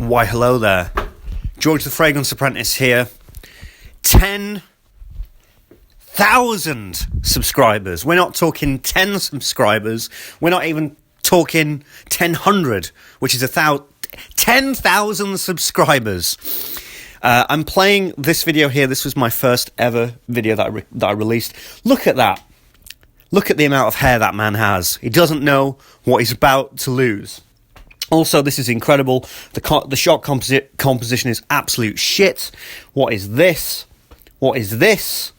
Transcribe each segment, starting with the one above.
Why, hello there. George the Fragrance Apprentice here. 10,000 subscribers. We're not talking 10 subscribers. We're not even talking 1,000, which is 10,000 subscribers. I'm playing this video here. This was my first ever video that I released. Look at that. Look at the amount of hair that man has. He doesn't know what he's about to lose. Also, this is incredible. The shot composition is absolute shit. What is this? What is this?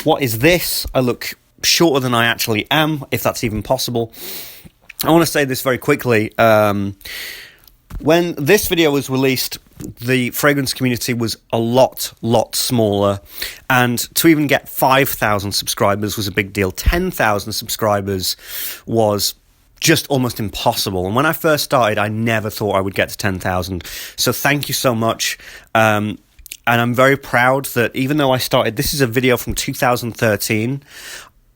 What is this? I look shorter than I actually am, if that's even possible. I want to say this very quickly. When this video was released, the fragrance community was a lot smaller, and to even get 5,000 subscribers was a big deal. 10,000 subscribers was just almost impossible. And when I first started, I never thought I would get to 10,000. So thank you so much. And I'm very proud that even though I started, this is a video from 2013,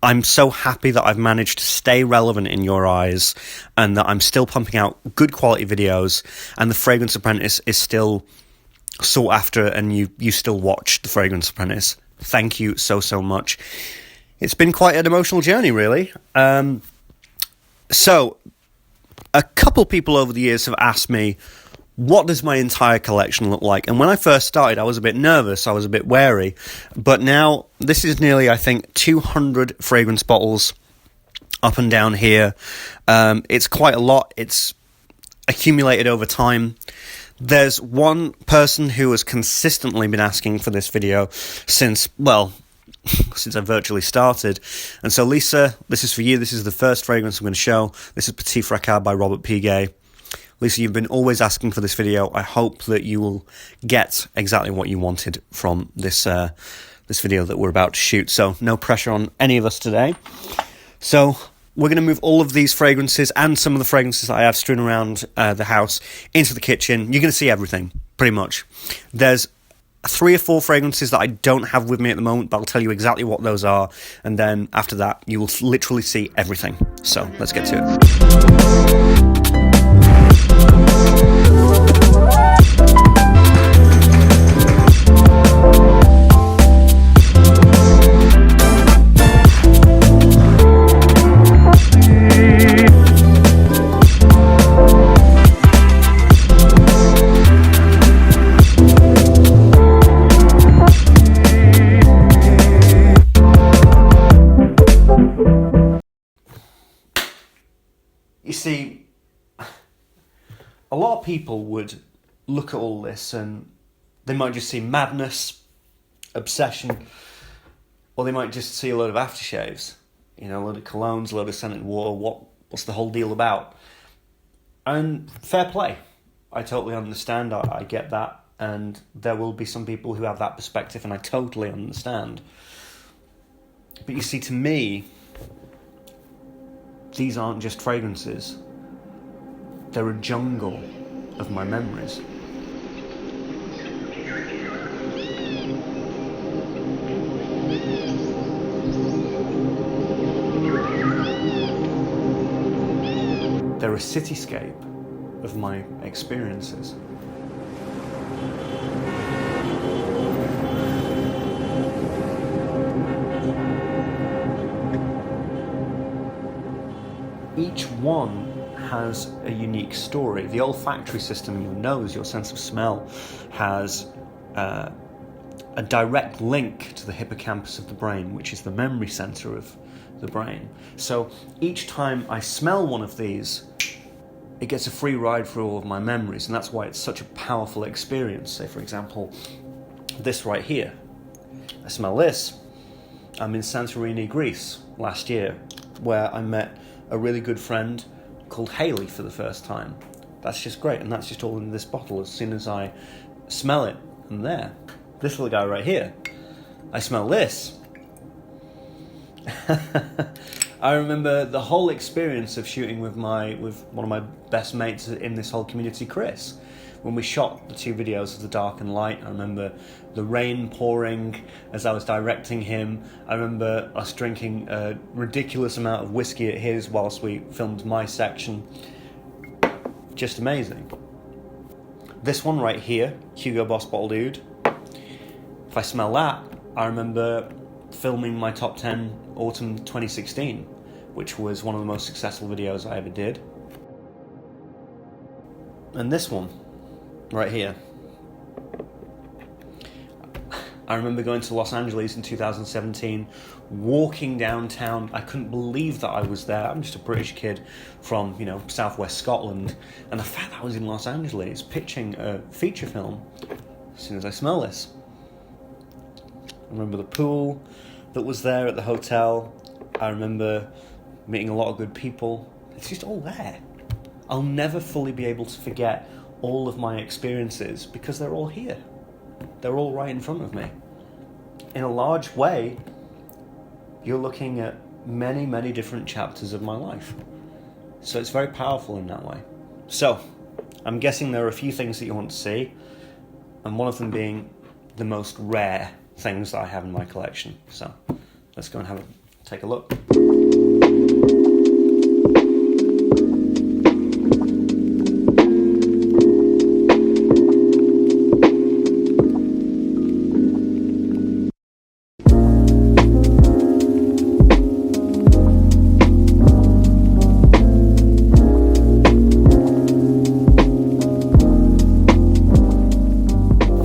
I'm so happy that I've managed to stay relevant in your eyes and that I'm still pumping out good quality videos, and the Fragrance Apprentice is still sought after, and you still watch the Fragrance Apprentice. Thank you so much. It's been quite an emotional journey, really. So, a couple people over the years have asked me, what does my entire collection look like? And when I first started, I was a bit nervous, I was a bit wary. But now, this is nearly, I think, 200 fragrance bottles up and down here. It's quite a lot. It's accumulated over time. There's one person who has consistently been asking for this video since I virtually started. And so, Lisa, this is for you. This is the first fragrance I'm going to show. This is Petit Fracas by Robert Piguet. Lisa, you've been always asking for this video. I hope that you will get exactly what you wanted from this video that we're about to shoot. So, no pressure on any of us today. So, we're going to move all of these fragrances and some of the fragrances that I have strewn around the house into the kitchen. You're going to see everything, pretty much. There's 3 or 4 fragrances that I don't have with me at the moment, but I'll tell you exactly what those are, and then after that you will literally see everything. So let's get to it. You see, a lot of people would look at all this and they might just see madness, obsession, or they might just see a load of aftershaves, a load of colognes, a load of scented water. What's the whole deal about? And fair play. I totally understand. I get that, and there will be some people who have that perspective, and I totally understand. But you see, to me, these aren't just fragrances. They're a jungle of my memories. They're a cityscape of my experiences. Each one has a unique story. The olfactory system, your nose, your sense of smell, has a direct link to the hippocampus of the brain, which is the memory center of the brain. So each time I smell one of these, it gets a free ride through all of my memories, and that's why it's such a powerful experience. Say, for example, this right here. I smell this. I'm in Santorini, Greece, last year, where I met a really good friend called Haley for the first time. That's just great, and that's just all in this bottle. As soon as I smell it, I'm there. This little guy right here, I smell this. I remember the whole experience of shooting with one of my best mates in this whole community, Chris. When we shot the 2 videos of The Dark and Light, I remember the rain pouring as I was directing him. I remember us drinking a ridiculous amount of whiskey at his whilst we filmed my section. Just amazing. This one right here, Hugo Boss Bottle Dude. If I smell that, I remember filming my top 10 autumn 2016, which was one of the most successful videos I ever did. And this one right here, I remember going to Los Angeles in 2017, walking downtown. I couldn't believe that I was there. I'm just a British kid from, southwest Scotland. And the fact that I was in Los Angeles pitching a feature film, as soon as I smell this. I remember the pool that was there at the hotel. I remember meeting a lot of good people. It's just all there. I'll never fully be able to forget all of my experiences because they're all here. They're all right in front of me. In a large way, you're looking at many, many different chapters of my life. So it's very powerful in that way. So, I'm guessing there are a few things that you want to see, and one of them being the most rare things that I have in my collection. So, let's go and take a look.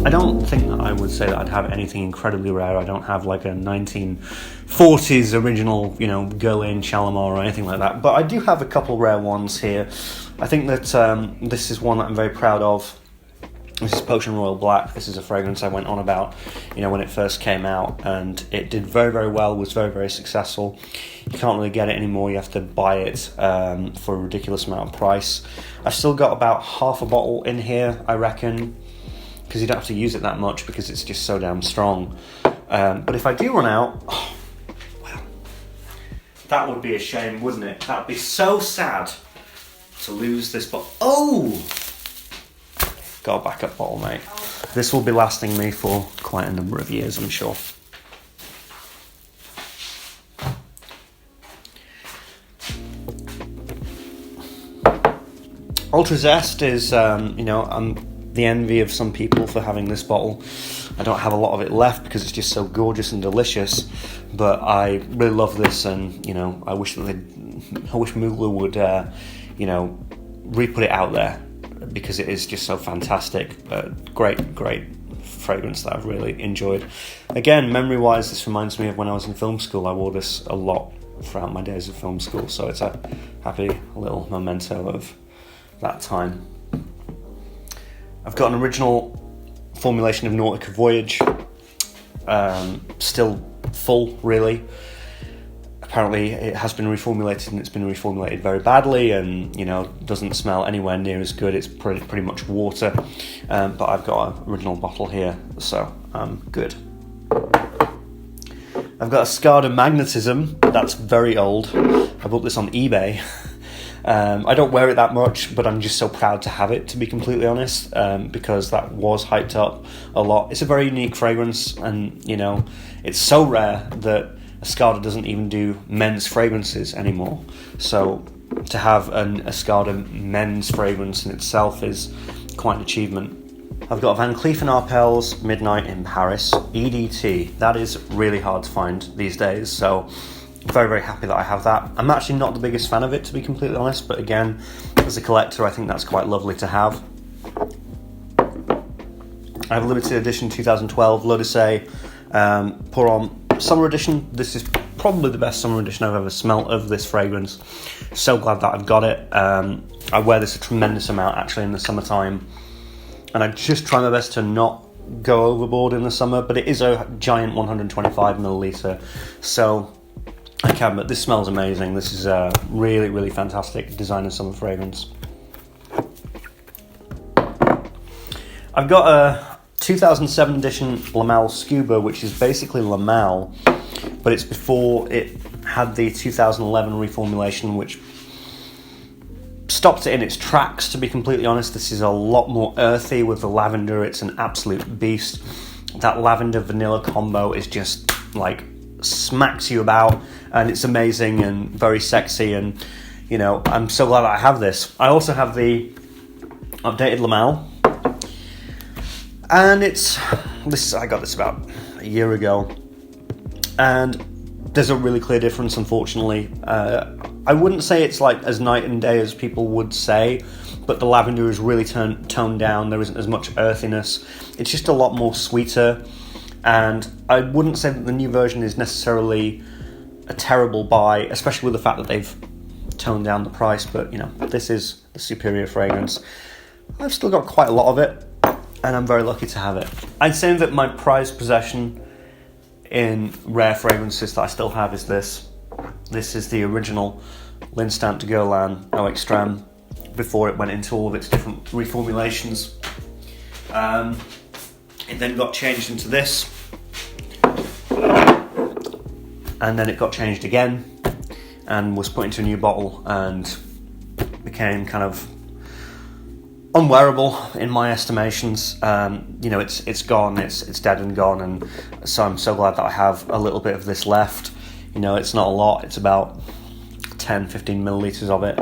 I don't think that I would say that I'd have anything incredibly rare. I don't have like a 1940s original, Guerlain Shalimar or anything like that. But I do have a couple rare ones here. I think that this is one that I'm very proud of. This is Potion Royal Black. This is a fragrance I went on about, when it first came out, and it did very, very well, was very, very successful. You can't really get it anymore. You have to buy it for a ridiculous amount of price. I've still got about half a bottle in here, I reckon, because you don't have to use it that much because it's just so damn strong. But if I do run out, well, that would be a shame, wouldn't it? That would be so sad to lose this bottle. Oh! Got a backup bottle, mate. This will be lasting me for quite a number of years, I'm sure. Ultra Zest is, I'm the envy of some people for having this bottle. I don't have a lot of it left because it's just so gorgeous and delicious, but I really love this, and I wish Mugler would re-put it out there because it is just so fantastic. Great fragrance that I've really enjoyed. Again, memory wise, this reminds me of when I was in film school. I wore this a lot throughout my days of film school, so it's a happy little memento of that time. I've got an original formulation of Nautica Voyage, still full, really. Apparently it has been reformulated, and it's been reformulated very badly, and doesn't smell anywhere near as good. It's pretty much water, but I've got an original bottle here, so I'm good. I've got a Skada Magnetism that's very old. I bought this on eBay. I don't wear it that much, but I'm just so proud to have it, to be completely honest, because that was hyped up a lot. It's a very unique fragrance, and it's so rare that Skada doesn't even do men's fragrances anymore. So to have a Skada men's fragrance in itself is quite an achievement. I've got Van Cleef & Arpels Midnight in Paris EDT. That is really hard to find these days, so very, very happy that I have that. I'm actually not the biggest fan of it, to be completely honest, but again, as a collector, I think that's quite lovely to have. I have a limited edition 2012 L'Odyssée Pour Homme Summer Edition. This is probably the best summer edition I've ever smelt of this fragrance. So glad that I've got it. I wear this a tremendous amount, actually, in the summertime, and I just try my best to not go overboard in the summer, but it is a giant 125 milliliter, so I can, but this smells amazing. This is a really, really fantastic designer summer fragrance. I've got a 2007 edition Lamal Scuba, which is basically Lamal, but it's before it had the 2011 reformulation, which stopped it in its tracks, to be completely honest. This is a lot more earthy with the lavender. It's an absolute beast. That lavender vanilla combo is just like smacks you about, and it's amazing and very sexy, and I'm so glad that I have this. I also have the updated Lamal, And I got this about a year ago, and there's a really clear difference, unfortunately. I wouldn't say it's like as night and day as people would say, but the lavender is really toned down. There isn't as much earthiness. It's just a lot more sweeter, and I wouldn't say that the new version is necessarily a terrible buy, especially with the fact that they've toned down the price, but you know, this is the superior fragrance. I've still got quite a lot of it, and I'm very lucky to have it. I'd say that my prized possession in rare fragrances that I still have is this. This is the original L'Instant de Guerlain Eau Extrême before it went into all of its different reformulations. It then got changed into this, and then it got changed again and was put into a new bottle and became kind of unwearable in my estimations. You know, it's gone, it's dead and gone, and so I'm so glad that I have a little bit of this left. You know, it's not a lot, it's about 10-15 millilitres of it,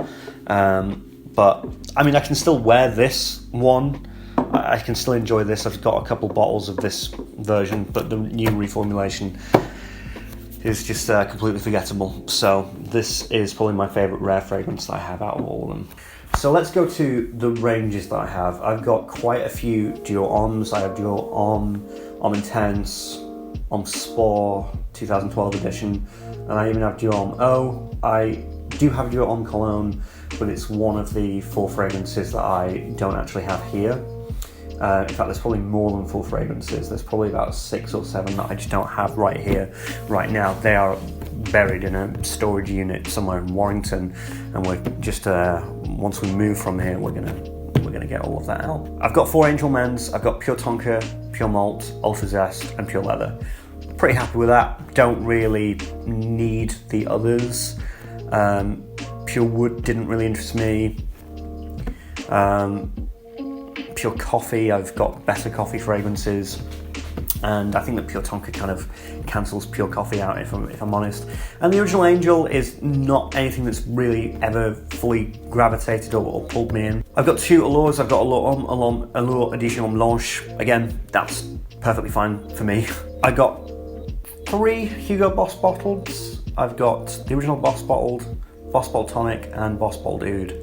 but I mean, I can still wear this one, I can still enjoy this. I've got a couple bottles of this version, but the new reformulation is just completely forgettable. So this is probably my favourite rare fragrance that I have out of all of them. So let's go to the ranges that I have. I've got quite a few Dior Hommes. I have Dior Homme Intense, Homme Sport 2012 edition, and I even have Dior Homme Eau. I do have Dior Homme Cologne, but it's one of the 4 fragrances that I don't actually have here. In fact, there's probably more than 4 fragrances. There's probably about 6 or 7 that I just don't have right here, right now. They are buried in a storage unit somewhere in Warrington, and we're just once we move from here, we're gonna get all of that out. I've got 4 Angel Men's. I've got Pure Tonka, Pure Malt, Ultra Zest, and Pure Leather. Pretty happy with that. Don't really need the others. Pure Wood didn't really interest me. Pure Coffee, I've got better coffee fragrances, and I think that Pure Tonka kind of cancels Pure Coffee out, if I'm honest. And the original Angel is not anything that's really ever fully gravitated or pulled me in. I've got 2 Allures. I've got Allure Edition Blanche. Again, that's perfectly fine for me. I got 3 Hugo Boss bottles. I've got the original Boss bottled, Boss Bottled Tonic, and Boss Bottled Oud.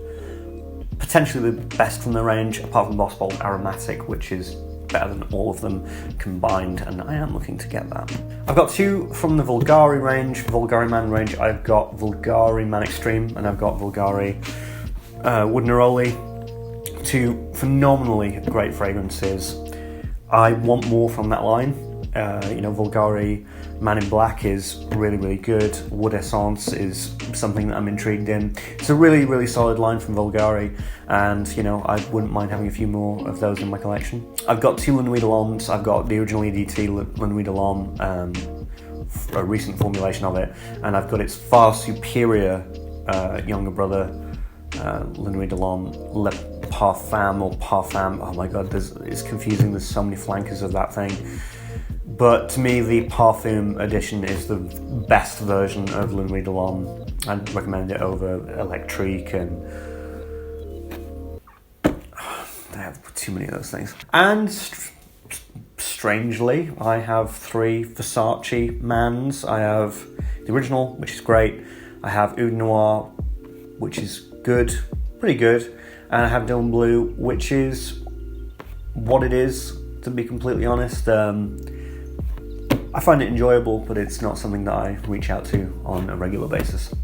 Potentially the best from the range, apart from Boss Bottled Aromatic, which is better than all of them combined, and I am looking to get that. I've got 2 from the Vulgari range, Vulgari Man range. I've got Vulgari Man Extreme, and I've got Vulgari Wood Neroli. 2 phenomenally great fragrances. I want more from that line. You know, Vulgari Man in Black is really, really good. Wood Essence is something that I'm intrigued in. It's a really, really solid line from Vulgari, and you know, I wouldn't mind having a few more of those in my collection. I've got 2 La Nuit de l'Homme. I've got the original EDT La Nuit de l'Homme, a recent formulation of it, and I've got its far superior younger brother, La Nuit de l'Homme Le Parfum or Parfum. Oh my god, it's confusing. There's so many flankers of that thing. But to me, the Parfum edition is the best version of La Nuit de l'Homme. I'd recommend it over Electrique, and I have too many of those things. And strangely, I have 3 Versace Mans. I have the original, which is great. I have Oud Noir, which is good, pretty good. And I have Dylan Blue, which is what it is, to be completely honest. I find it enjoyable, but it's not something that I reach out to on a regular basis.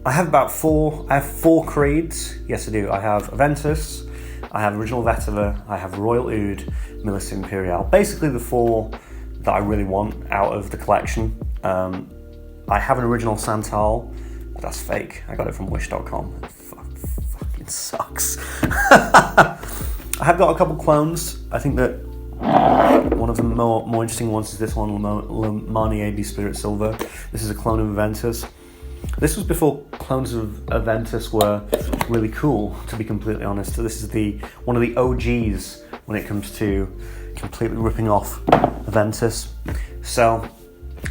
I have 4 creeds. Yes, I do. I have Aventus, I have Original Vetiver, I have Royal Oud, Milice Imperial. Basically the 4 that I really want out of the collection. I have an Original Santal, but that's fake. I got it from wish.com. Fucking sucks. I have got a couple clones. I think that one of the more interesting ones is this one, Le Marnier du Spirit Silver. This is a clone of Aventus. This was before clones of Aventus were really cool, to be completely honest. So this is one of the OGs when it comes to completely ripping off Aventus. So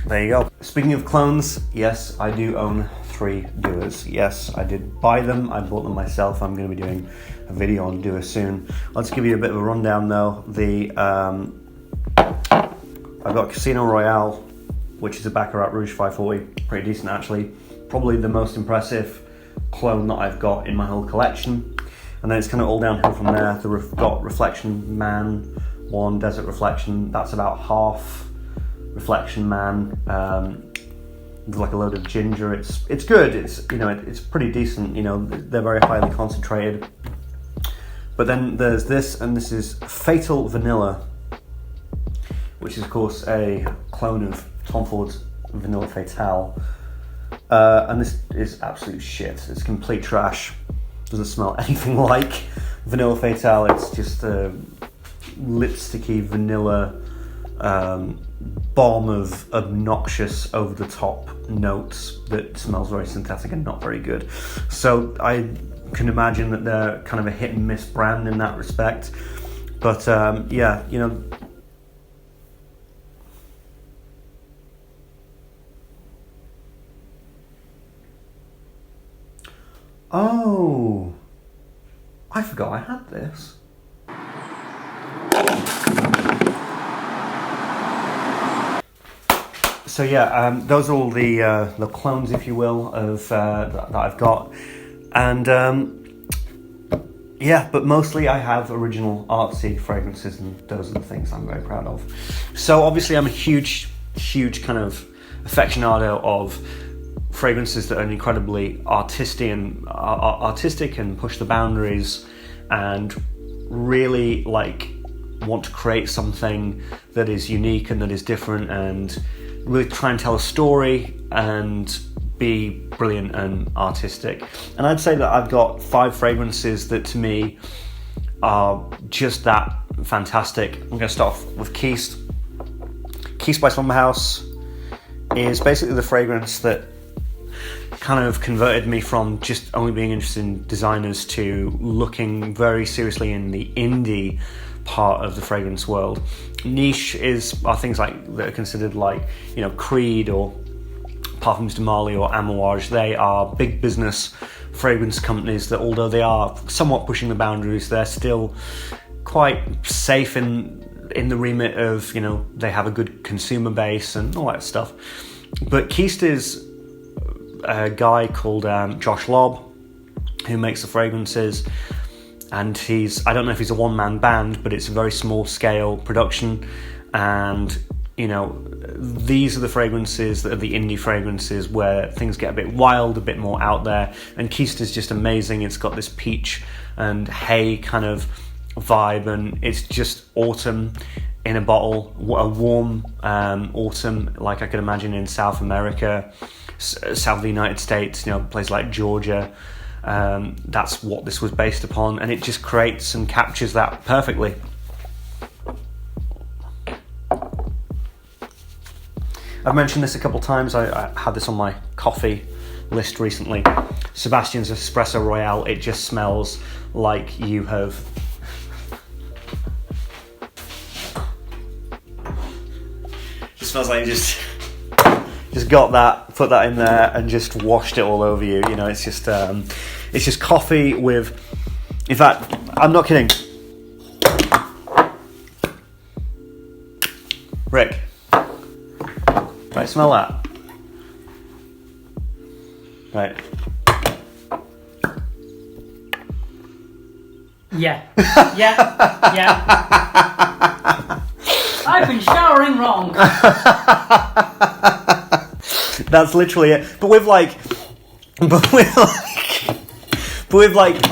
there you go. Speaking of clones, yes, I do own free doers. Yes, I did buy them. I bought them myself. I'm going to be doing a video on doers soon. I'll just give you a bit of a rundown though. I've got Casino Royale, which is a Baccarat Rouge 540. Pretty decent actually. Probably the most impressive clone that I've got in my whole collection. And then it's kind of all downhill from there. Got Reflection Man 1, Desert Reflection. That's about half Reflection Man. With like a load of ginger. It's good. It's pretty decent. They're very highly concentrated. But then there's this, and this is Fatal Vanilla, which is of course a clone of Tom Ford's Vanilla Fatale. And this is absolute shit. It's complete trash. Doesn't smell anything like Vanilla Fatale. It's just a lipsticky vanilla bomb of obnoxious, over-the-top notes that smells very synthetic and not very good. So I can imagine that they're kind of a hit and miss brand in that respect. But yeah, Oh, I forgot I had this. So yeah, those are all the clones, if you will, of that I've got, and yeah, but mostly I have original artsy fragrances, and those are the things I'm very proud of. So obviously I'm a huge kind of aficionado of fragrances that are incredibly artistic and push the boundaries, and really want to create something that is unique and that is different, and really try and tell a story and be brilliant and artistic. And I'd say that I've got 5 fragrances that to me are just that fantastic. I'm going to start off with Keist. Keist by Slumber House is basically the fragrance that kind of converted me from just only being interested in designers to looking very seriously in the indie part of the fragrance world. Niche are things like that are considered Creed or Parfums de Marly or Amouage. They are big business fragrance companies that, although they are somewhat pushing the boundaries, they're still quite safe in the remit of, they have a good consumer base and all that stuff. But Keist is a guy called Josh Lobb, who makes the fragrances, and I don't know if he's a one-man band, but it's a very small scale production, and these are the fragrances that are the indie fragrances where things get a bit wild, a bit more out there, and Keist is just amazing. It's got this peach and hay kind of vibe, and it's just autumn in a bottle, a warm autumn like I could imagine in South America, south of the United States, places like Georgia. That's what this was based upon, and it just creates and captures that perfectly. I've mentioned this a couple times. I had this on my coffee list recently. Sebastian's Espresso Royale. It just smells like you have smells like you just got that, put that in there, and just washed it all over you. It's just coffee with. In fact, I'm not kidding. Rick, right, smell that. Right. Yeah. I've been showering wrong. That's literally it. But with all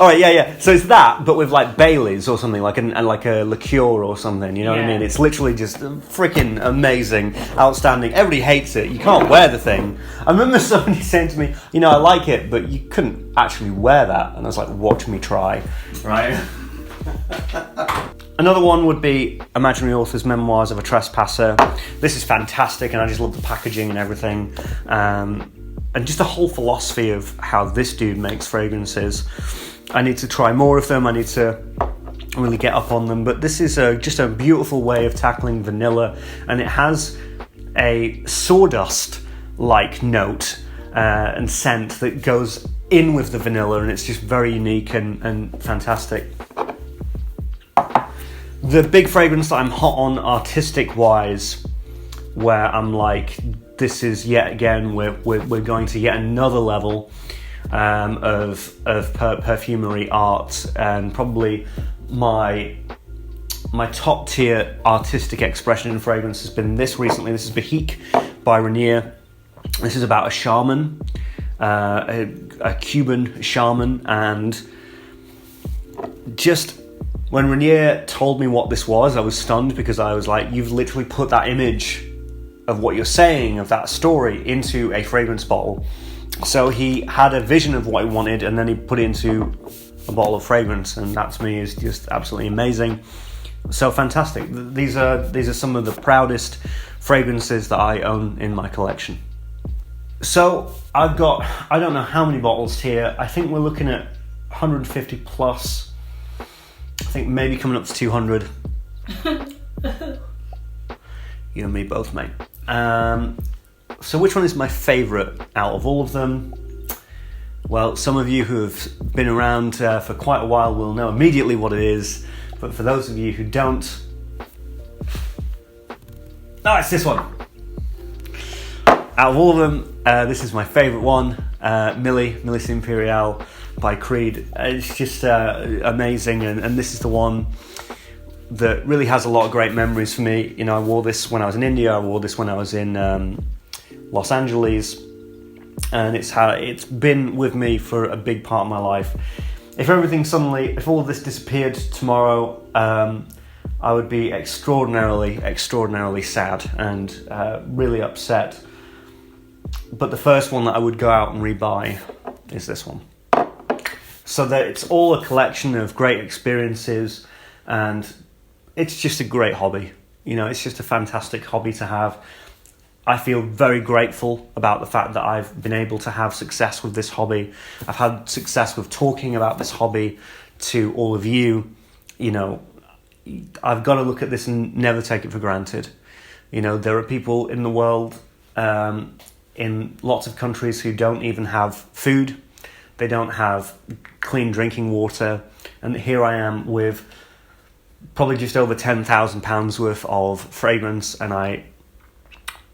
right, yeah. So it's that, but with Bailey's or something, like a liqueur or something. You know what I mean? It's literally just freaking amazing, outstanding. Everybody hates it. You can't wear the thing. I remember somebody saying to me, I like it, but you couldn't actually wear that. And I was like, watch me try. Right. Another one would be Imaginary Author's Memoirs of a Trespasser. This is fantastic, and I just love the packaging and everything. And just the whole philosophy of how this dude makes fragrances. I need to try more of them. I need to really get up on them. But this is just a beautiful way of tackling vanilla, and it has a sawdust-like note. and scent that goes in with the vanilla, and it's just very unique and fantastic. The big fragrance that I'm hot on artistic wise, where I'm like, this is yet again, we're going to yet another level of perfumery art, and probably my top tier artistic expression in fragrance has been this recently. This is Bahique by Renier. This is about a shaman, a Cuban shaman, and just when Renier told me what this was, I was stunned, because I was like, you've literally put that image of what you're saying, of that story, into a fragrance bottle. So he had a vision of what he wanted, and then he put it into a bottle of fragrance, and that to me is just absolutely amazing. So fantastic. These are some of the proudest fragrances that I own in my collection. So I've got, I don't know how many bottles here. I think we're looking at 150 plus. I think maybe coming up to 200. You and me both, mate. So which one is my favourite out of all of them? Well, some of you who have been around for quite a while will know immediately what it is. But for those of you who don't... Oh, it's this one. Out of all of them, this is my favourite one. Milice Imperiale by Creed. It's just amazing, and this is the one that really has a lot of great memories for me. You know, I wore this when I was in India, I wore this when I was in Los Angeles, and it's been with me for a big part of my life. If all of this disappeared tomorrow, I would be extraordinarily sad and really upset. But the first one that I would go out and rebuy is this one. So that it's all a collection of great experiences, and it's just a great hobby. You know, it's just a fantastic hobby to have. I feel very grateful about the fact that I've been able to have success with this hobby. I've had success with talking about this hobby to all of you. You know, I've got to look at this and never take it for granted. You know, there are people in the world, in lots of countries, who don't even have food. They don't have clean drinking water. And here I am with probably just over £10,000 worth of fragrance, and I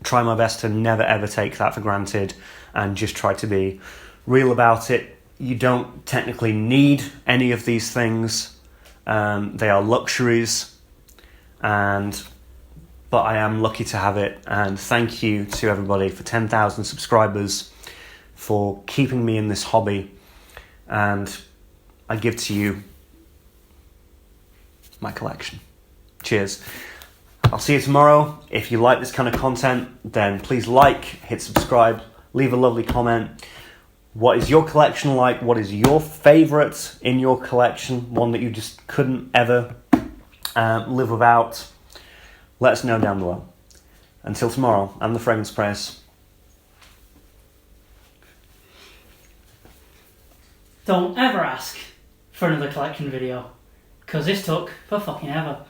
try my best to never ever take that for granted and just try to be real about it. You don't technically need any of these things. They are luxuries, but I am lucky to have it, and thank you to everybody for 10,000 subscribers for keeping me in this hobby, and I give to you my collection. Cheers. I'll see you tomorrow. If you like this kind of content, then please hit subscribe, leave a lovely comment. What is your collection like? What is your favourite in your collection? One that you just couldn't ever live without? Let us know down below. Until tomorrow, I'm the Fragrance Press. Don't ever ask for another collection video, because this took for fucking ever.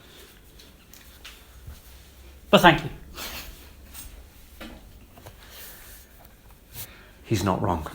But thank you. He's not wrong.